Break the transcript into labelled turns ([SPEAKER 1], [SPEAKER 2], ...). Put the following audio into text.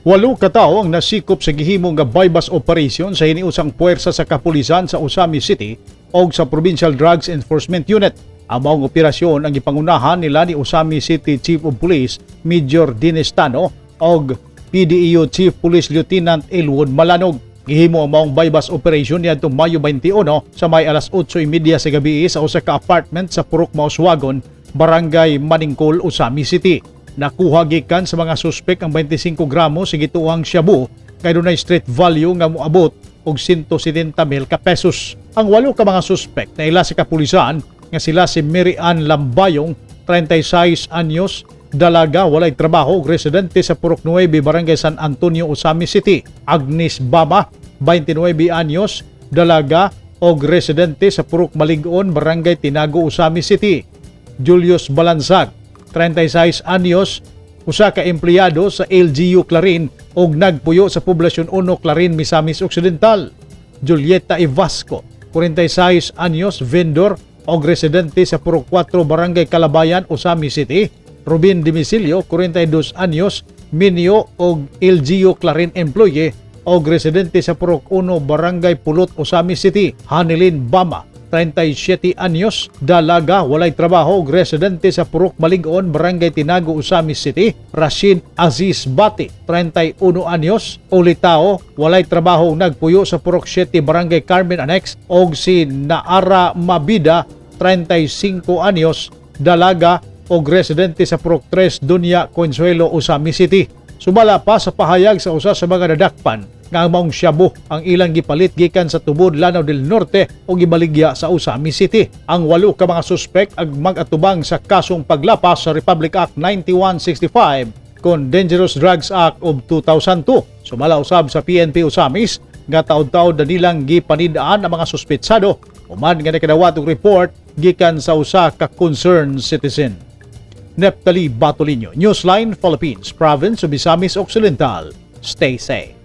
[SPEAKER 1] 8 ka tawo ang nasikop sa gihimo nga bypass operation sa hiniusang puwersa sa kapulisan sa Usami City o sa Provincial Drugs Enforcement Unit. Ang maong operasyon ang ipangunahan nila ni Usami City Chief of Police Major Dinestano o PDEO Chief Police Lieutenant Elwood Malanog. Gihimo ang maong bypass operation niadtong Mayo 21 sa may alas 8:30 sa gabi sa usa ka apartment sa Purok Mauswagon, Barangay Maningkol, Usami City. Nakuha gikan sa mga suspek ang 25 gramo sa gituang shabu kay dunay street value nga moabot og 170,000 ka pesos. Ang 8 ka mga suspek na ila sa kapulisan nga sila si Mary Ann Lambayong, 36 anyos, dalaga, walay trabaho, residente sa Purok 9, Barangay San Antonio, Usami City. Agnes Bama, 29 anyos, dalaga o residente sa Purok Malig-on, Barangay Tinago, Usami City. Julius Balansag, 36 anyos, usa ka empleyado sa LGU Clarin og nagpuyo sa Poblasyon 1, Clarin, Misamis Occidental. Julieta Ivasco, 46 anyos, vendor og residente sa Purok 4, Barangay Calabayan, Usami City. Robin Dimisilio, 42 anyos, minyo og LGU Clarin employee og residente sa Purok 1, Barangay Pulot, Usami City. Hanilin Bama, 37 anyos, dalaga, walay trabaho og residente sa Purok Malig-on, Barangay Tinago, Usami City. Rashid Aziz Bati, 31 anyos, ulitao, walay trabaho og nagpuyo sa Purok 7, Barangay Carmen Annex. Og si Naara Mabida, 35 anyos, dalaga og residente sa Purok 3, Dunya Consuelo, Usami City. Sumala pa sa pahayag sa usa sa mga nadakpan nga ang maong shabu ang ilang gipalit gikan sa tubod Lanao del Norte o gibaligya sa Usami City. Ang 8 ka mga suspek ag mag-atubang sa kasong paglapas sa Republic Act 9165 kon Dangerous Drugs Act of 2002. Sumala usab sa PNP Usamis nga taud-taud na nilang gipanidaan ang mga suspetsado human nga nakadawat og report gikan sa usa ka concerned citizen. Neptali Batolino, Newsline Philippines, Province of Misamis Occidental. Stay safe.